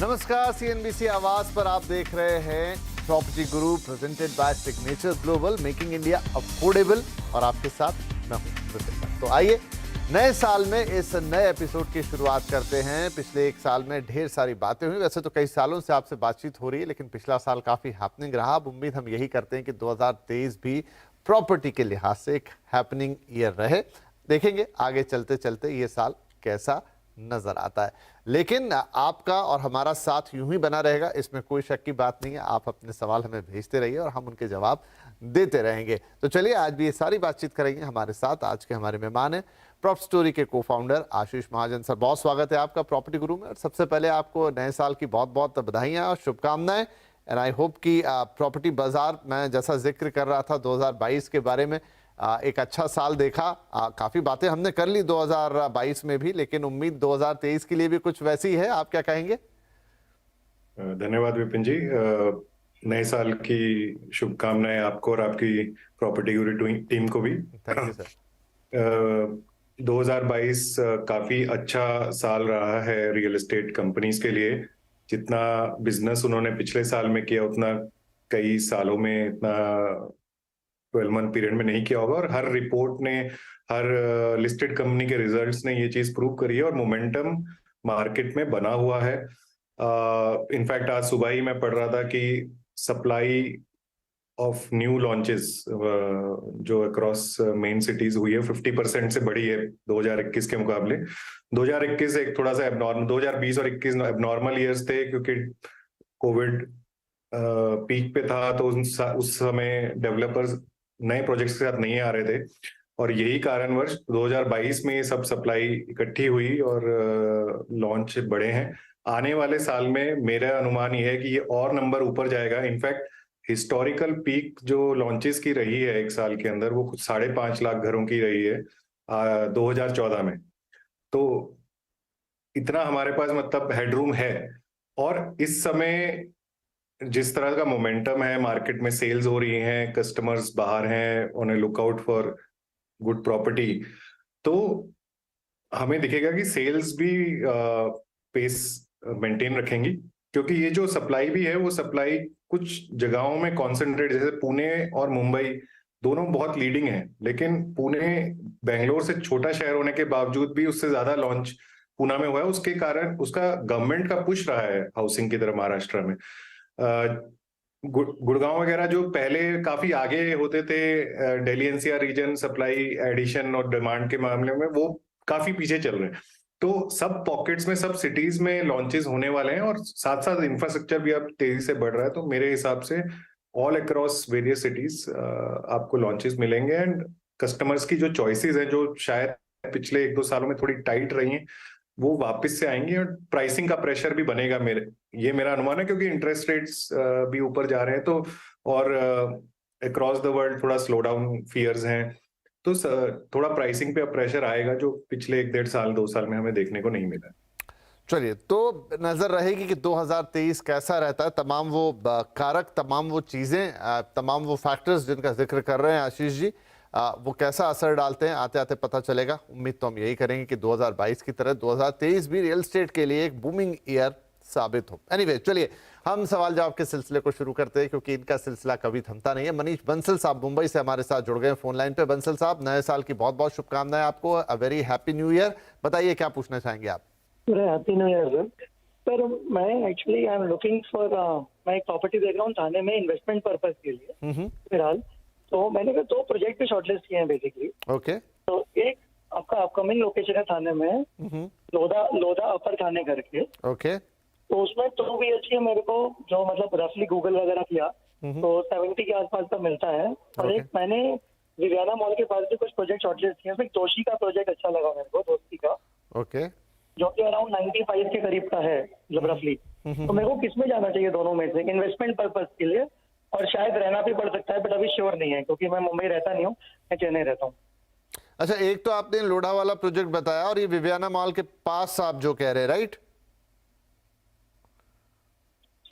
नमस्कार, सीएनबीसी आवाज पर आप देख रहे हैं property Guru presented by signature global, making India affordable. और आपके साथ मैं हूं ऋतिक। तो आइए नए साल में इस नए एपिसोड की शुरुआत करते हैं। पिछले एक साल में ढेर सारी बातें हुई। वैसे तो कई सालों से आपसे बातचीत हो रही है, लेकिन पिछला साल काफी हैपनिंग रहा। अब उम्मीद हम यही करते हैं कि 2023 भी प्रॉपर्टी के लिहाज से एक हैपनिंग ईयर रहे। देखेंगे आगे चलते चलते ये साल कैसा नजर आता है, लेकिन आपका और हमारा साथ यूं ही बना रहेगा, इसमें कोई शक की बात नहीं है। आप अपने सवाल हमें भेजते रहिए और हम उनके जवाब देते रहेंगे। तो चलिए आज भी ये सारी बातचीत करेंगे। हमारे साथ आज के हमारे मेहमान हैं प्रॉप स्टोरी के को-फाउंडर आशीष महाजन सर। बहुत स्वागत है आपका प्रॉपर्टी गुरु में। और सबसे पहले आपको नए साल की बहुत बहुत बधाइयां और शुभकामनाएं। एंड आई होप कि प्रॉपर्टी बाजार, मैं जैसा जिक्र कर रहा था 2022 के बारे में, एक अच्छा साल देखा। काफी बातें हमने कर ली 2022 में भी, लेकिन उम्मीद 2023 के लिए भी कुछ वैसी है। आप क्या कहेंगे? धन्यवाद विपिन जी। नए साल की शुभकामनाएं आपको और आपकी प्रॉपर्टी गुरु टीम को भी। Thank you sir. 2022 काफी अच्छा साल रहा है रियल एस्टेट कंपनीज के लिए। जितना बिजनेस उन्होंने पिछले साल में किया उतना कई सालों में इतना 12 मंथ पीरियड में नहीं किया होगा। और हर रिपोर्ट ने, हर लिस्टेड कंपनी के रिजल्ट्स ने ये चीज प्रूव करी है और मोमेंटम मार्केट में बना हुआ है। इनफैक्ट आज सुबह ही मैं पढ़ रहा था कि सप्लाई ऑफ न्यू लॉन्चेस जो अक्रॉस मेन सिटीज हुई है 50% से बढ़ी है 2021 के मुकाबले। 2021 एक थोड़ा सा एबनॉर्मल, 2020 और 21 एबनॉर्मल ईयर्स थे क्योंकि कोविड पीक पे था, तो उस समय डेवलपर्स नए प्रोजेक्ट्स के साथ नहीं आ रहे थे। और यही कारणवश 2022 में ये सब सप्लाई इकट्ठी हुई और लॉन्च बढ़े हैं। आने वाले साल में मेरा अनुमान ये है कि ये और नंबर ऊपर जाएगा। इनफैक्ट हिस्टोरिकल पीक जो लॉन्चेस की रही है एक साल के अंदर, वो कुछ 5.5 लाख घरों की रही है 2014 में। तो इतना हमारे पास मतलब हेडरूम है। और इस समय जिस तरह का मोमेंटम है मार्केट में, सेल्स हो रही हैं, कस्टमर्स बाहर हैं on A lookout for good property, तो हमें दिखेगा कि सेल्स भी पेस मेंटेन रखेंगी। क्योंकि ये जो सप्लाई भी है वो सप्लाई कुछ जगहों में कॉन्सेंट्रेट, जैसे पुणे और मुंबई दोनों बहुत लीडिंग है, लेकिन पुणे बेंगलोर से छोटा शहर होने के बावजूद भी उससे ज्यादा लॉन्च पुणे में हुआ है। उसके कारण उसका गवर्नमेंट का पुश रहा है हाउसिंग की तरफ महाराष्ट्र में। गुड़गांव वगैरह जो पहले काफी आगे होते थे Delhi NCR region supply addition और डिमांड के मामले में, वो काफी पीछे चल रहे हैं। तो सब पॉकेट्स में, सब सिटीज में लॉन्चेस होने वाले हैं और साथ साथ इंफ्रास्ट्रक्चर भी अब तेजी से बढ़ रहा है। तो मेरे हिसाब से ऑल अक्रॉस वेरियस सिटीज आपको लॉन्चेस मिलेंगे। एंड कस्टमर्स की जो चॉइसेस हैं, जो शायद पिछले 1-2 सालों में थोड़ी टाइट रही हैं, वो वापस से आएंगी। और प्राइसिंग का प्रेशर भी बनेगा, मेरा अनुमान है, क्योंकि इंटरेस्ट रेट्स भी ऊपर जा रहे हैं। तो और अक्रॉस द वर्ल्ड थोड़ा स्लो डाउन फियर्स हैं, तो थोड़ा प्राइसिंग पे प्रेशर आएगा जो पिछले 1-1.5 साल 2 साल में हमें देखने को नहीं मिला। चलिए, तो नजर रहेगी कि 2023 कैसा रहता है। तमाम वो कारक, तमाम वो चीजें, तमाम वो फैक्टर्स जिनका जिक्र कर रहे हैं आशीष जी, वो कैसा असर डालते हैं, आते आते पता चलेगा। उम्मीद तो हम यही करेंगे कि 2022 की तरह 2023 भी रियल एस्टेट के लिए एक बूमिंग ईयर साबित हो। एनीवे, चलिए हम सवाल जवाब के सिलसिले को शुरू करते हैं, क्योंकि इनका सिलसिला कभी थमता नहीं है। मनीष बंसल साहब मुंबई से हमारे साथ जुड़ गए फोन लाइन पे। बंसल साहब, नए साल की बहुत बहुत शुभकामनाएं आपको। A very happy new year. बताइए क्या पूछना चाहेंगे आप? Happy new year sir. मैं actually I am looking for, मैं एक प्रॉपर्टी देख रहा हूँ थाने में इन्वेस्टमेंट पर्पस के लिए फिलहाल। तो मैंने 2 प्रोजेक्ट पे शॉर्टलिस्ट किए हैं बेसिकली। ओके। तो एक आपका अपकमिंग लोकेशन है थाने में, लोधा अपर थाने करके। ओके। तो उसमें 2 BHK मेरे को, जो मतलब रफली गूगल वगैरह किया तो 70 के आसपास का मिलता है। और एक मैंने विवियाना मॉल के पास भी कुछ प्रोजेक्ट शॉर्टलिस्ट किए हैं। तोशी का प्रोजेक्ट अच्छा लगा मेरे को, दोस्ती का, ओके, जो कि अराउंड 95 के करीब का है, मतलब रफली। तो मेरे को किसमें जाना चाहिए दोनों में से, इन्वेस्टमेंट पर्पस के लिए? और शायद रहना भी पड़ सकता है, बट अभी श्योर नहीं है क्योंकि मैं मुंबई रहता नहीं हूँ, मैं चेन्नई रहता हूँ। अच्छा, एक तो आपने लोढ़ा वाला प्रोजेक्ट बताया और ये विवियाना मॉल के पास आप जो कह रहे हैं, राइट?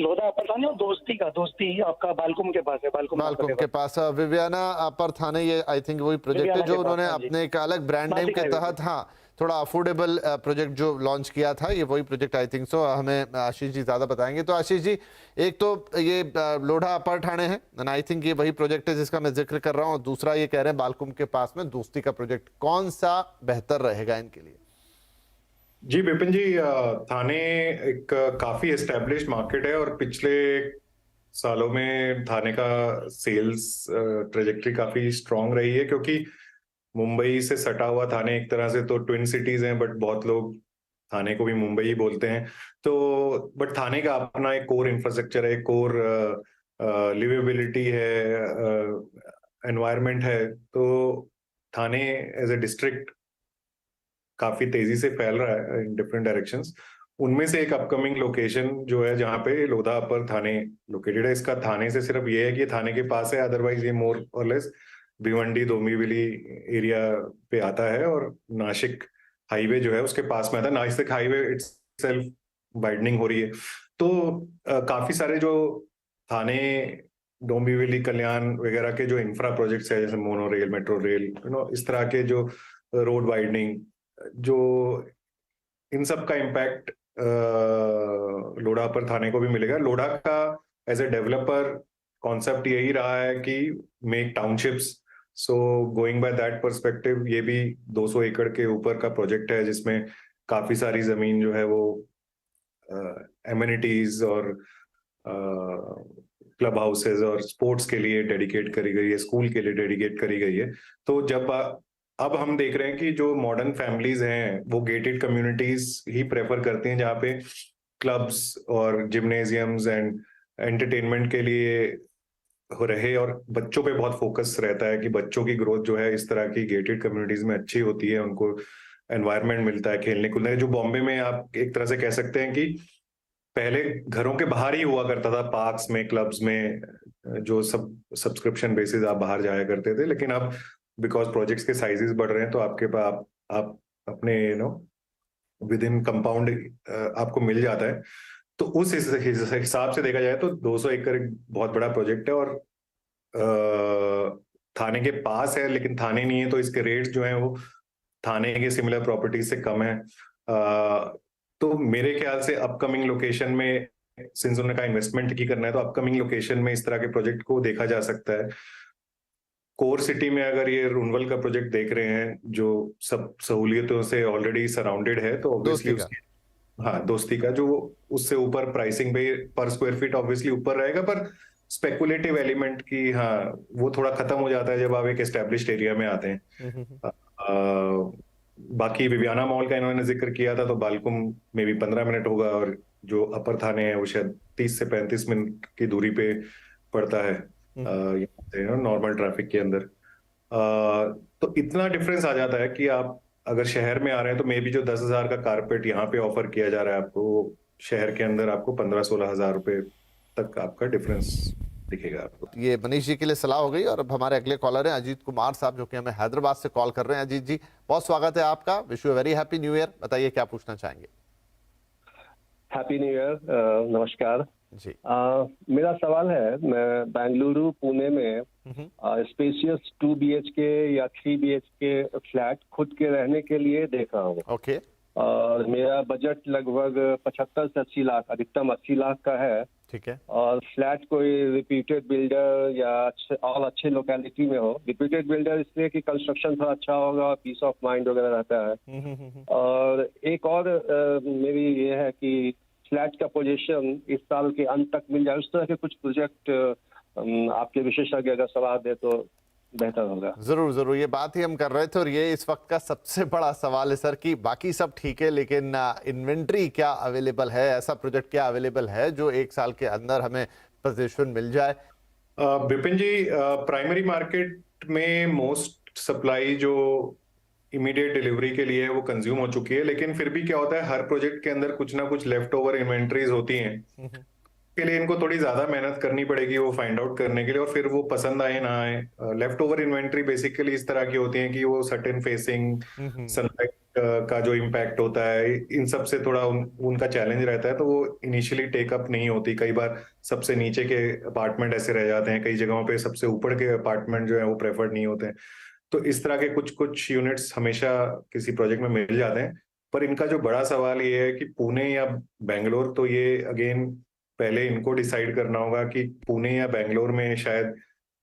लोधा अपर थाने और दोस्ती आपका बालकुम के पास है, बालकुम के पास विवियाना अपर थाने, ये आई थिंक वही प्रोजेक्ट है विवियाना जो के पास, उन्होंने हाँ जी। अपने एक अलग ब्रांड नेम नासिक के हाईवे तहत, हाँ, थोड़ा अफोर्डेबल प्रोजेक्ट जो लॉन्च किया था, ये वही प्रोजेक्ट आई थिंक सो। हमें आशीष जी ज्यादा बताएंगे। तो आशीष जी, एक तो ये लोढ़ा अपर ठाणे है, एंड आई थिंक ये वही प्रोजेक्ट है जिसका मैं जिक्र कर रहा हूँ, और दूसरा ये कह रहे हैं बालकुम के पास में दोस्ती का प्रोजेक्ट, कौन सा बेहतर रहेगा इनके लिए? जी विपिन जी, थाने एक काफी एस्टेब्लिश्ड मार्केट है और पिछले सालों में थाने का सेल्स ट्रेजेक्टरी काफी स्ट्रांग रही है, क्योंकि मुंबई से सटा हुआ थाने एक तरह से तो ट्विन सिटीज हैं, बट बहुत लोग थाने को भी मुंबई ही बोलते हैं। तो बट थाने का अपना एक कोर इंफ्रास्ट्रक्चर है, कोर लिवेबिलिटी है, एनवायरनमेंट है। तो थाने एज ए डिस्ट्रिक्ट काफी तेजी से फैल रहा है इन डिफरेंट डायरेक्शंस। उनमें से एक अपकमिंग लोकेशन जो है जहाँ पे लोधा अपर थाने लोकेटेड है, इसका थाने से सिर्फ ये है कि ये थाने के पास है, अदरवाइज ये मोर और लेस भिवंडी डोंबिवली एरिया पे आता है, और नासिक हाईवे जो है उसके पास में आता है। नासिक हाईवे इटसेल्फ वाइडनिंग हो रही है। तो काफी सारे जो थाने डोंबिवली कल्याण वगैरह के जो इंफ्रा प्रोजेक्ट्स है, जैसे मोनो रेल, मेट्रो रेल, इस तरह के जो रोड वाइडनिंग, जो इन सब का इम्पैक्ट लोढ़ा अपर थाने को भी मिलेगा। लोढ़ा का एज ए डेवलपर कॉन्सेप्ट यही रहा है कि make townships, so going by that perspective ये भी 200 एकड़ के ऊपर का प्रोजेक्ट है, जिसमें काफी सारी जमीन जो है वो एमिनिटीज और क्लब हाउसेज और स्पोर्ट्स के लिए डेडिकेट करी गई है, स्कूल के लिए डेडिकेट करी गई है। तो जब अब हम देख रहे हैं कि जो मॉडर्न फैमिलीज हैं वो गेटेड कम्युनिटीज ही प्रेफर करती हैं, जहाँ पे क्लब्स और जिम्नेजियम्स एंड एंटरटेनमेंट के लिए हो रहे, और बच्चों पे बहुत फोकस रहता है कि बच्चों की ग्रोथ जो है इस तरह की गेटेड कम्युनिटीज में अच्छी होती है, उनको एनवायरनमेंट मिलता है खेलने कूदने। जो बॉम्बे में आप एक तरह से कह सकते हैं कि पहले घरों के बाहर ही हुआ करता था, पार्क्स में, क्लब्स में, जो सब सब्सक्रिप्शन बेसिस आप बाहर जाया करते थे, लेकिन अब बिकॉज प्रोजेक्ट्स के साइजेस बढ़ रहे हैं तो आपके पास आप अपने विद इन कंपाउंड आपको मिल जाता है। तो उस हिसाब से देखा जाए तो 200 एकड़ एक बहुत बड़ा प्रोजेक्ट है, और थाने के पास है, लेकिन थाने नहीं है, तो इसके रेट्स जो हैं वो थाने के सिमिलर प्रॉपर्टीज से कम है। तो मेरे ख्याल से अपकमिंग लोकेशन में, सिंस उन्होंने कहा इन्वेस्टमेंट की करना है, तो अपकमिंग लोकेशन में इस तरह के प्रोजेक्ट को देखा जा सकता है। कोर सिटी में अगर ये रुनवल का प्रोजेक्ट देख रहे हैं जो सब सहूलियतों से ऑलरेडी सराउंडेड है, तो ऑब्वियसली उसकी, हाँ, दोस्ती का जो उससे ऊपर प्राइसिंग पे पर स्क्वायर फीट ऑब्वियसली ऊपर रहेगा, पर स्पेकुलेटिव एलिमेंट की, हाँ, वो थोड़ा खत्म हो जाता है जब आप एक एस्टेब्लिश्ड एरिया में आते हैं। बाकी विवियाना मॉल का इन्होंने जिक्र किया था, तो बालकुम में भी 15 मिनट होगा, और जो अपर थाने है वो शायद 30 से 35 मिनट की दूरी पे पड़ता है नॉर्मल ट्रैफिक के अंदर। तो इतना डिफरेंस आ जाता है कि आप अगर शहर में आ रहे हैं तो मे बी जो 10,000 का कारपेट यहाँ पे ऑफर किया जा रहा है आपको, वो शहर के अंदर आपको 15-16 हजार रुपए तक आपका डिफरेंस दिखेगा आपको। ये मनीष जी के लिए सलाह हो गई, और अब हमारे अगले कॉलर हैं अजीत कुमार साहब, जो कि हमें हैदराबाद से कॉल कर रहे हैं। अजीत जी, बहुत स्वागत है आपका, wish you very happy new year. बताइए क्या पूछना चाहेंगे? हैप्पी न्यू ईयर, नमस्कार जी। मेरा सवाल है, मैं बेंगलुरु पुणे में स्पेशियस 2 BHK या 3 BHK फ्लैट खुद के रहने के लिए देख रहा हूँ। ओके। और मेरा बजट लगभग 75 से 80 लाख, अधिकतम 80 लाख का है। ठीक है। और फ्लैट कोई रिप्यूटेड बिल्डर या और अच्छे लोकेलिटी में हो। रिप्यूटेड बिल्डर इसलिए कि कंस्ट्रक्शन थोड़ा अच्छा होगा और पीस ऑफ माइंड वगैरह रहता है। और एक और मेरी ये है कि फ्लैट का पोजीशन इस साल के अंत तक मिल जाए, उस तरह के कुछ प्रोजेक्ट आपके विशेषज्ञ अगर सलाह दे तो बेहतर होगा। जरूर जरूर, ये बात ही हम कर रहे थे, और ये इस वक्त का सबसे बड़ा सवाल है सर कि बाकी सब ठीक है, लेकिन इन्वेंट्री क्या अवेलेबल है, ऐसा प्रोजेक्ट क्या अवेलेबल है जो 1 साल के अंदर हमें पोजीशन मिल जाए? विपिन जी, प्राइमरी मार्केट में मोस्ट सप्लाई जो इमीडिएट डिलीवरी के लिए वो कंज्यूम हो चुकी है, लेकिन फिर भी क्या होता है, हर प्रोजेक्ट के अंदर कुछ ना कुछ लेफ्ट ओवर इन्वेंट्रीज होती हैं, के लिए इनको थोड़ी ज्यादा मेहनत करनी पड़ेगी वो फाइंड आउट करने के लिए, और फिर वो पसंद आए ना आए। लेफ्ट ओवर इन्वेंट्री बेसिकली इस तरह की होती है कि वो सर्टेन फेसिंग, सनलाइट का जो इम्पैक्ट होता है, इन सब से थोड़ा उनका चैलेंज रहता है, तो वो इनिशियली टेकअप नहीं होती। कई बार सबसे नीचे के अपार्टमेंट ऐसे रह जाते हैं, कई जगहों पे सबसे ऊपर के अपार्टमेंट जो है वो प्रेफर्ड नहीं होते हैं। तो इस तरह के कुछ कुछ यूनिट्स हमेशा किसी प्रोजेक्ट में मिल जाते हैं। पर इनका जो बड़ा सवाल ये है कि पुणे या बेंगलोर, तो ये अगेन पहले इनको डिसाइड करना होगा कि पुणे या बेंगलोर में, शायद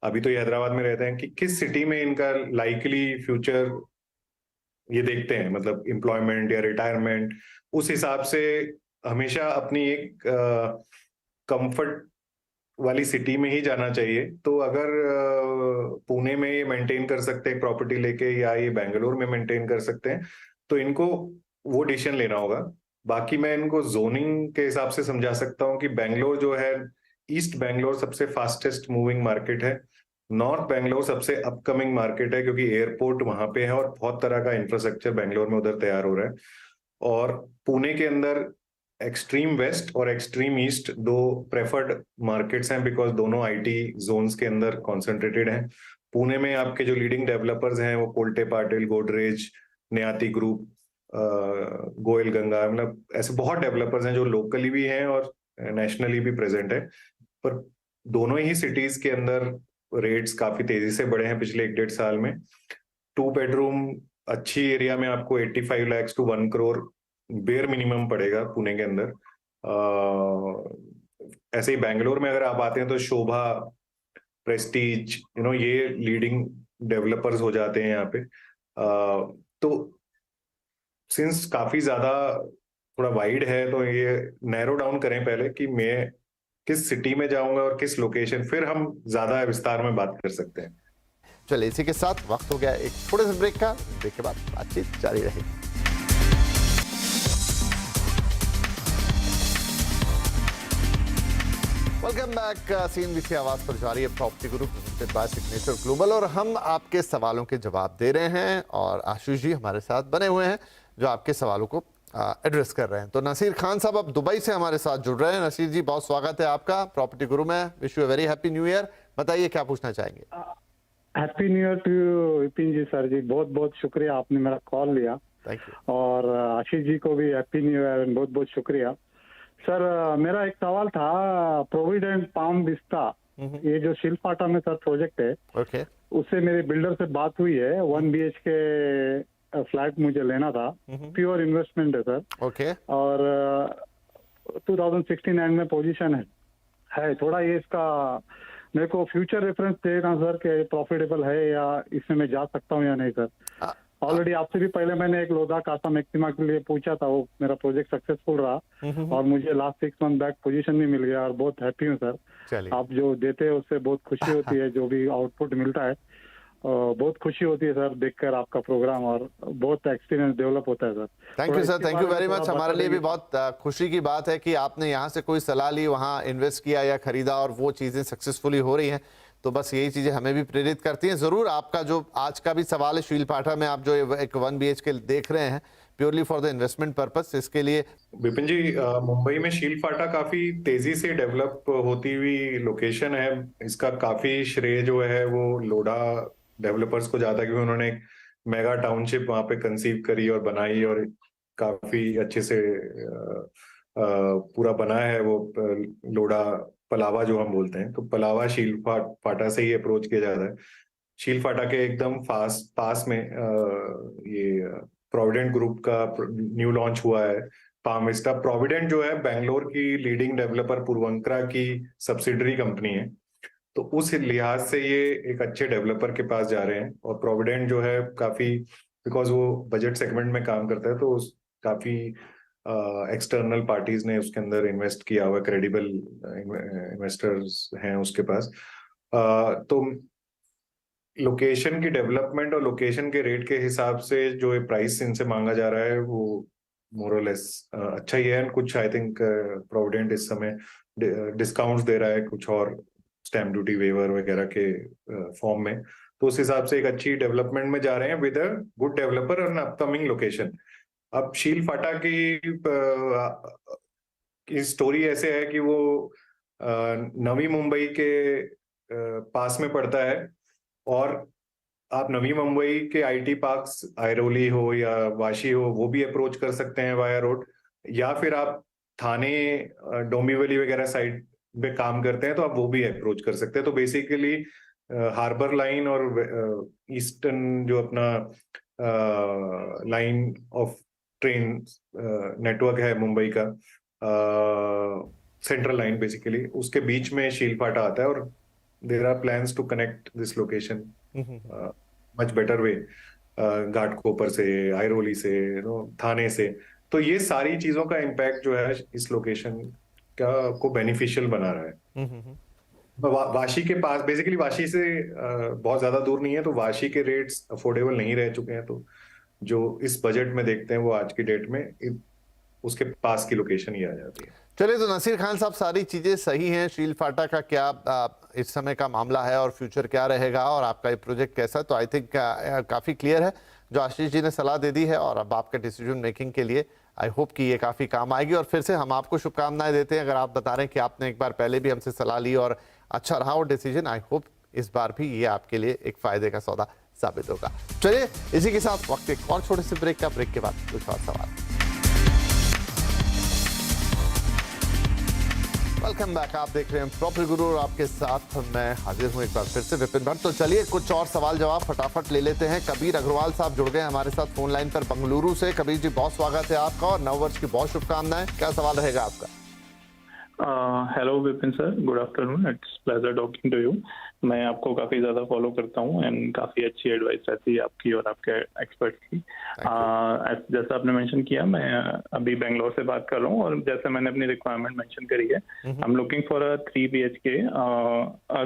अभी तो ये हैदराबाद में रहते हैं, कि किस सिटी में इनका लाइकली फ्यूचर ये देखते हैं, मतलब एम्प्लॉयमेंट या रिटायरमेंट। उस हिसाब से हमेशा अपनी एक कंफर्ट वाली सिटी में ही जाना चाहिए। तो अगर पुणे में ये मेंटेन कर सकते हैं प्रॉपर्टी लेके, या ये बेंगलोर में मेंटेन कर सकते हैं, तो इनको वो डिसीजन लेना होगा। बाकी मैं इनको जोनिंग के हिसाब से समझा सकता हूँ कि बेंगलोर जो है, ईस्ट बेंगलोर सबसे फास्टेस्ट मूविंग मार्केट है, नॉर्थ बेंगलोर सबसे अपकमिंग मार्केट है, क्योंकि एयरपोर्ट वहां पे है और बहुत तरह का इंफ्रास्ट्रक्चर बेंगलोर में उधर तैयार हो रहा है। और पुणे के अंदर एक्सट्रीम वेस्ट और एक्सट्रीम ईस्ट दो प्रेफर्ड मार्केट्स हैं, बिकॉज दोनों आईटी जोन्स के अंदर कॉन्सेंट्रेटेड हैं। पुणे में आपके जो लीडिंग डेवलपर्स हैं वो कोल्टे पाटिल, गोदरेज, न्याति ग्रुप, गोयल गंगा, मतलब ऐसे बहुत डेवलपर्स हैं जो लोकली भी हैं और नेशनली भी प्रेजेंट है। पर दोनों ही सिटीज के अंदर रेट्स काफी तेजी से बढ़े हैं पिछले 1-1.5 साल में। 2 बेडरूम अच्छी एरिया में आपको 85 lakhs to 1 crore bare minimum पड़ेगा पुणे के अंदर। ऐसे ही बेंगलोर में अगर आप आते हैं तो शोभा, प्रेस्टीज, ये लीडिंग डेवलपर्स हो जाते हैं यहाँ पे। तो सिंस काफी ज्यादा थोड़ा वाइड है, तो ये नैरो डाउन करें पहले कि मैं किस सिटी में जाऊंगा और किस लोकेशन, फिर हम ज्यादा विस्तार में बात कर सकते हैं। चलिए, इसी के साथ वक्त हो गया एक थोड़े से ब्रेक का। ब्रेक के बाद बातचीत जारी रहेगी। Welcome back. CNBC आवाज पर जारी है property Guru presented by signature global, और हम आपके सवालों के जवाब दे रहे हैं और आशीष जी हमारे साथ बने हुए हैं जो आपके सवालों को एड्रेस कर रहे हैं। तो नसीर खान साहब अब दुबई से हमारे साथ जुड़ रहे हैं। नसीर जी, बहुत स्वागत है आपका प्रॉपर्टी गुरु में। Wish you a very happy new year. बताइए क्या पूछना चाहेंगे। Happy new year to Vipin ji. Sir जी, बहुत बहुत शुक्रिया, आपने मेरा कॉल लिया। Thank you. और आशीष जी को भी हैप्पी न्यू ईयर, बहुत बहुत शुक्रिया। सर, मेरा एक सवाल था, प्रोविडेंट पाम विस्टा, ये जो शिल्पाटा में सर प्रोजेक्ट है, ओके, उससे मेरे बिल्डर से बात हुई है। 1 BHK फ्लैट मुझे लेना था, प्योर इन्वेस्टमेंट है सर। ओके। और 2016 एंड में पोजीशन है थोड़ा, ये इसका मेरे को फ्यूचर रेफरेंस देना सर कि प्रॉफिटेबल है या इसमें मैं जा सकता हूँ या नहीं सर। ऑलरेडी आपसे भी पहले मैंने एक लोधा कासा मैक्सिमा के लिए पूछा था, वो मेरा प्रोजेक्ट सक्सेसफुल रहा और मुझे लास्ट 6 मंथ बैक पोजीशन भी मिल गया और बहुत हैप्पी हूँ सर। आप जो देते हैं उससे बहुत खुशी होती है, जो भी आउटपुट मिलता है बहुत खुशी होती है सर देखकर आपका प्रोग्राम, और बहुत एक्सपीरियंस डेवलप होता है sir. Thank you sir, thank you very much. हमारे लिए भी बहुत खुशी की बात है कि आपने यहाँ से कोई सलाह ली, वहाँ इन्वेस्ट किया या खरीदा और वो चीज़ें सक्सेसफुली हो रही हैं। तो बस यही चीज़ें हमें भी प्रेरित करती हैं। ज़रूर आपका जो आज का भी सवाल है, शीलपाठा में आप जो एक 1 BHK देख रहे हैं purely for the investment purpose, इसके लिए विपिन जी, मुंबई में शीलपाटा काफी तेजी से डेवलप होती हुई लोकेशन है। इसका काफी श्रेय जो है वो लोढ़ा डेवलपर्स को जाता है, क्योंकि उन्होंने एक मेगा टाउनशिप वहां पे कंसीव करी और बनाई और काफी अच्छे से पूरा बना है वो लोढ़ा पलावा जो हम बोलते हैं। तो पलावा शीलपाटा से ही अप्रोच किया जाता है। शीलपाटा के एकदम पास में ये प्रोविडेंट ग्रुप का न्यू लॉन्च हुआ है पाम विस्टा। प्रोविडेंट जो है बेंगलोर की लीडिंग डेवलपर पूर्वंकरा की सब्सिडरी कंपनी है, तो उस लिहाज से ये एक अच्छे डेवलपर के पास जा रहे हैं। और प्रोविडेंट जो है काफी, बिकॉज वो बजट सेगमेंट में काम करता है, तो काफी एक्सटर्नल पार्टीज ने उसके अंदर इन्वेस्ट किया हुआ, क्रेडिबल इन्वेस्टर्स हैं उसके पास। तो लोकेशन की डेवलपमेंट और लोकेशन के रेट के हिसाब से जो प्राइस इनसे मांगा जा रहा है वो मोरलेस अच्छा ही है। कुछ आई थिंक प्रोविडेंट इस समय डिस्काउंट्स दे रहा है कुछ और स्टैम्प ड्यूटी वेवर वगैरह के फॉर्म में, तो उस हिसाब से एक अच्छी डेवलपमेंट में जा रहे हैं विद अ गुड डेवलपर और अपकमिंग लोकेशन। अब शीलपाटा की स्टोरी ऐसे है कि वो नवी मुंबई के पास में पड़ता है और आप नवी मुंबई के आईटी पार्क्स, आइरोली हो या वाशी हो, वो भी अप्रोच कर सकते हैं वाया रोड, या फिर आप थाने, डोंबिवली वगैरह साइड पे काम करते हैं तो आप वो भी अप्रोच कर सकते हैं। तो बेसिकली हार्बर लाइन और ईस्टर्न जो अपना लाइन ऑफ ट्रेन नेटवर्क है मुंबई का, सेंट्रल लाइन बेसिकली, उसके बीच में शीलफाटा आता है, और there are plans to connect this location much better way, Ghatkopar से, आइरोली से, थाने से। तो ये सारी चीजों का इम्पैक्ट जो है इस लोकेशन का को बेनिफिशियल बना रहा है। वाशी के पास, बेसिकली वाशी से बहुत ज्यादा दूर नहीं है, तो वाशी के रेट्स अफोर्डेबल नहीं रह चुके हैं, तो जो इस बजट में देखते हैं वो आज की डेट में उसके पास की लोकेशन ही आ जाती है। चलिए, तो नसीर खान साहब, सारी चीजें सही हैं। शीलफाटा का क्या इस समय का मामला है और फ्यूचर क्या रहेगा और आपका ये प्रोजेक्ट कैसा है, तो आई थिंक काफी क्लियर है जो आशीष जी ने सलाह दे दी है। और अब आपके डिसीजन मेकिंग के लिए आई होप कि ये काफी काम आएगी। और फिर से हम आपको शुभकामनाएं देते हैं। अगर आप बता रहे हैं कि आपने एक बार पहले भी हमसे सलाह ली और अच्छा रहा वो डिसीजन, आई होप इस बार भी ये आपके लिए एक फायदे का सौदा साबित होगा। चलिए, इसी के साथ वक्त एक और छोटे से ब्रेक का, ब्रेक के बाद कुछ और सवाल। वेलकम बैक, आप देख रहे हैं प्रॉपर्टी गुरु और आपके साथ मैं हाजिर हूं एक बार फिर से विपिन भट्ट। तो चलिए कुछ और सवाल जवाब फटाफट ले लेते हैं। कबीर अग्रवाल साहब जुड़ गए हमारे साथ फोन लाइन पर बंगलुरु से। कबीर जी, बहुत स्वागत है आपका और नववर्ष की बहुत शुभकामनाएं। क्या सवाल रहेगा आपका? Hello Vipin sir, good afternoon, it's pleasure talking to you. मैं आपको काफ़ी ज़्यादा फॉलो करता हूँ एंड काफ़ी अच्छी एडवाइस रहती है आपकी और आपके एक्सपर्ट्स की। जैसा आपने मेंशन किया, मैं अभी बेंगलोर से बात कर रहा हूँ और जैसे मैंने अपनी रिक्वायरमेंट मेंशन करी है, आई am looking for a 3 BHK,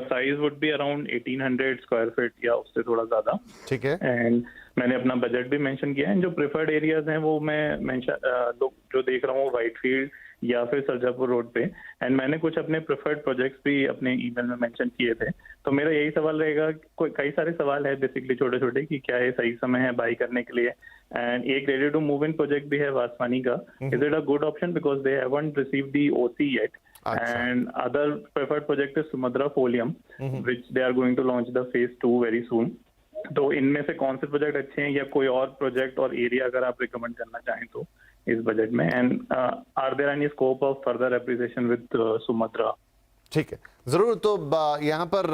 size would be around 1800 square feet या उससे थोड़ा ज़्यादा। ठीक है। एंड मैंने अपना बजट भी मेंशन किया है। जो प्रेफर्ड एरियाज हैं वो मैं जो देख रहा हूँ व्हाइटफील्ड या फिर सरजापुर रोड पे, एंड मैंने कुछ अपने प्रेफर्ड प्रोजेक्ट्स भी अपने ईमेल में मेंशन किए थे। तो मेरा यही सवाल रहेगा, कई सारे सवाल है बेसिकली छोटे छोटे, कि क्या ये सही समय है बाई करने के लिए। एंड एक ready to move in project भी है वासवानी का, is it a good option because they haven't received the OC yet, and other preferred project is Sumadhura Folium which they are going to launch the phase 2 very soon. तो इनमें से कौन से project अच्छे हैं, या कोई और प्रोजेक्ट और एरिया अगर आप रिकमेंड करना चाहें तो इस बजट में, and are there any scope of further appreciation with Sumadhura? ठीक है, जरूर। तो यहाँ पर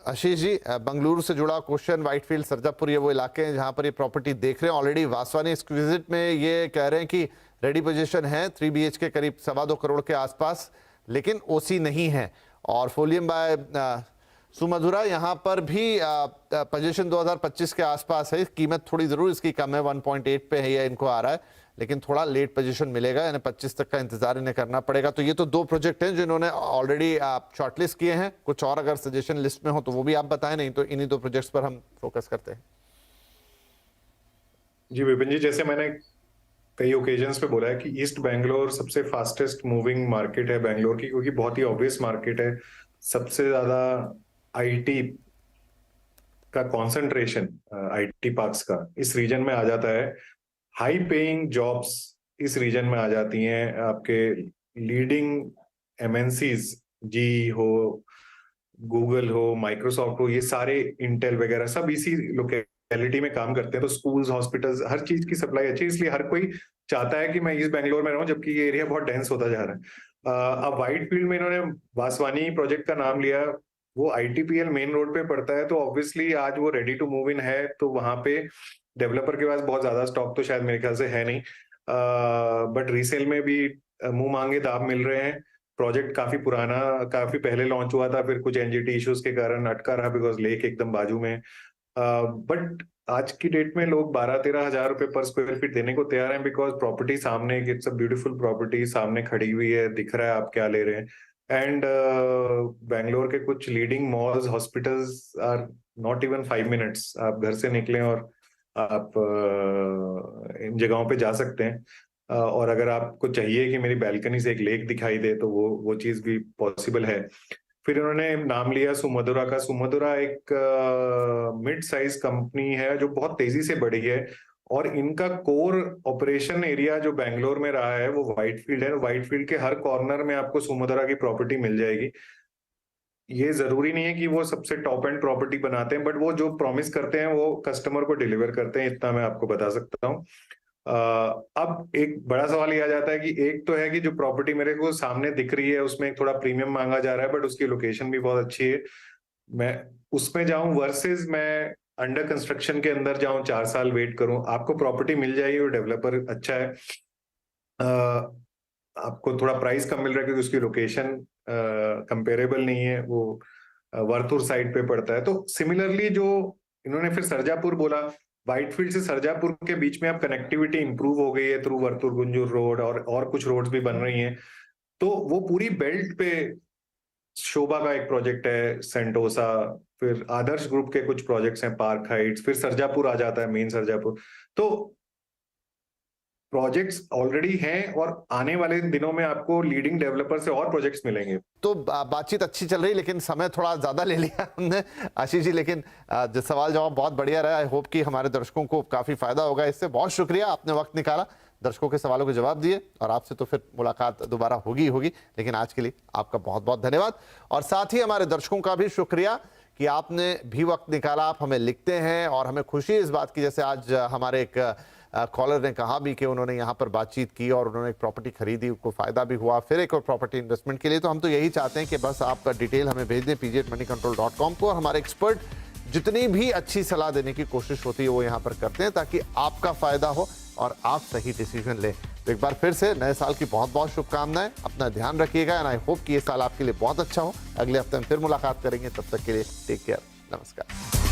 आशीष जी, बंगलुरु से जुड़ा क्वेश्चन, व्हाइटफील्ड, सरजापुर, ये वो इलाके हैं जहाँ पर ये प्रॉपर्टी देख रहे हैं ऑलरेडी। वासवानी एक्सक्लूसिव में ये कह रहे हैं कि रेडी पोजीशन है, 3 BHK करीब 2.25 करोड़ के आसपास, लेकिन OC नहीं है। और फोलियम बाय सुमधुरा यहाँ पर भी पोजीशन 2025 के आसपास है। कीमत थोड़ी जरूर इसकी कम है, 1.8 पे है ये इनको आ रहा है, लेकिन थोड़ा लेट पोजीशन मिलेगा, यानी 25 तक का इंतजार इन्हें करना पड़ेगा। तो ये तो 2 प्रोजेक्ट हैं जिन्होंने ऑलरेडी आप शॉर्टलिस्ट किए हैं। कुछ और अगर सजेशन लिस्ट में हो तो वो भी आप बताएं, नहीं तो इन्हीं 2 प्रोजेक्ट्स पर हम फोकस करते हैं। जी विपिन जी, जैसे मैंने कई ओकेजन्स पे बोला है कि ईस्ट बैंगलोर सबसे फास्टेस्ट मूविंग मार्केट है बैंगलोर की, क्योंकि बहुत ही ऑब्वियस मार्केट है। सबसे ज्यादा आईटी का कॉन्सेंट्रेशन आईटी पार्क्स का इस रीजन में आ जाता है। हाई पेइंग जॉब्स इस रीजन में आ जाती हैं। आपके लीडिंग MNCs, जी हो, गूगल हो, माइक्रोसॉफ्ट हो, ये सारे, इंटेल वगैरह सब इसी लोकेलिटी में काम करते हैं। तो स्कूल्स, हॉस्पिटल्स, हर चीज की सप्लाई अच्छी है, इसलिए हर कोई चाहता है कि मैं ईस्ट बैंगलोर में रहूं, जबकि ये एरिया बहुत डेंस होता जा रहा है। अब व्हाइटफील्ड में इन्होंने वासवानी प्रोजेक्ट का नाम लिया, वो ITPL मेन रोड पे पड़ता है, तो ऑब्वियसली आज वो रेडी टू मूव इन है, तो वहां पे डेवलपर के पास बहुत ज्यादा स्टॉक तो शायद मेरे ख्याल से है नहीं, बट रीसेल में भी मुंह मांगे दाम मिल रहे हैं। प्रोजेक्ट काफी पुराना, काफी पहले लॉन्च हुआ था, फिर कुछ NGT इश्यूज के कारण अटका रहा, बिकॉज लेक एकदम बाजू में। बट आज की डेट में लोग 12-13 हजार रुपए पर स्क्वायर फीट देने को तैयार हैं, बिकॉज प्रॉपर्टी सामने, इट्स अ ब्यूटीफुल प्रॉपर्टी, सामने खड़ी हुई है, दिख रहा है आप क्या ले रहे हैं। एंड बैंगलोर के कुछ leading malls, hospitals are not even 5 minutes, आप घर से निकलें और आप इन जगहों पे जा सकते हैं। और अगर आपको चाहिए कि मेरी बैल्कनी से एक लेक दिखाई दे, तो वो चीज भी पॉसिबल है। फिर इन्होंने नाम लिया सुमधुरा का। सुमधुरा एक मिड साइज कंपनी है जो बहुत तेजी से बढ़ी है, और इनका कोर ऑपरेशन एरिया जो बैंगलोर में रहा है वो व्हाइटफील्ड है। व्हाइटफील्ड के हर कॉर्नर में आपको सुमधुरा की प्रॉपर्टी मिल जाएगी। ये जरूरी नहीं है कि वो सबसे टॉप एंड प्रॉपर्टी बनाते हैं, बट वो जो प्रॉमिस करते हैं वो कस्टमर को डिलीवर करते हैं, इतना मैं आपको बता सकता हूँ। अब एक बड़ा सवाल ये आ जाता है कि एक तो है कि जो प्रॉपर्टी मेरे को सामने दिख रही है उसमें एक थोड़ा प्रीमियम मांगा जा रहा है, बट उसकी लोकेशन भी बहुत अच्छी है, मैं उसमें जाऊं वर्सेस मैं अंडर कंस्ट्रक्शन के अंदर जाऊं, 4 साल वेट करूं। आपको प्रॉपर्टी मिल जाएगी और डेवलपर अच्छा है, आपको थोड़ा प्राइस कम मिल रहा है क्योंकि उसकी लोकेशन कंपेरेबल नहीं है, वो वर्तुर साइड पे पड़ता है। तो सिमिलरली जो इन्होंने फिर सरजापुर बोला, व्हाइटफील्ड से सरजापुर के बीच में अब कनेक्टिविटी इंप्रूव हो गई है थ्रू वर्तुर गुंजूर रोड, और कुछ रोड्स भी बन रही हैं, तो वो पूरी बेल्ट पे शोभा का एक प्रोजेक्ट है, सेंटोसा, फिर आदर्श ग्रुप के कुछ प्रोजेक्ट्स हैं, पार्क हाइट्स, फिर सरजापुर आ जाता है, मेन सरजापुर। तो प्रोजेक्ट्स ऑलरेडी हैं और आने वाले दिनों में आपको लीडिंग डेवलपर से और प्रोजेक्ट्स मिलेंगे। तो बातचीत अच्छी चल रही, लेकिन समय थोड़ा ज्यादा ले लिया हमने आशीष जी, लेकिन जो सवाल जवाब बहुत बढ़िया रहा। आई होप कि हमारे दर्शकों को काफी फायदा होगा इससे। बहुत शुक्रिया, आपने वक्त निकाला, दर्शकों के सवालों के जवाब दिए, और आपसे तो फिर मुलाकात दोबारा होगी, लेकिन आज के लिए आपका बहुत बहुत धन्यवाद। और साथ ही हमारे दर्शकों का भी शुक्रिया कि आपने भी वक्त निकाला, आप हमें लिखते हैं, और हमें खुशी इस बात की, जैसे आज हमारे एक कॉलर ने कहा भी कि उन्होंने यहाँ पर बातचीत की और उन्होंने एक प्रॉपर्टी खरीदी, उनको फायदा भी हुआ, फिर एक और प्रॉपर्टी इन्वेस्टमेंट के लिए। तो हम तो यही चाहते हैं कि बस आप डिटेल हमें भेज दें pg@moneycontrol.com को, और हमारे एक्सपर्ट जितनी भी अच्छी सलाह देने की कोशिश होती है वो यहाँ पर करते हैं, ताकि आपका फायदा हो और आप सही डिसीजन लें। तो एक बार फिर से नए साल की बहुत बहुत शुभकामनाएं, अपना ध्यान रखिएगा, एंड आई होप कि ये साल आपके लिए बहुत अच्छा हो। अगले हफ्ते हम फिर मुलाकात करेंगे, तब तक के लिए टेक केयर, नमस्कार।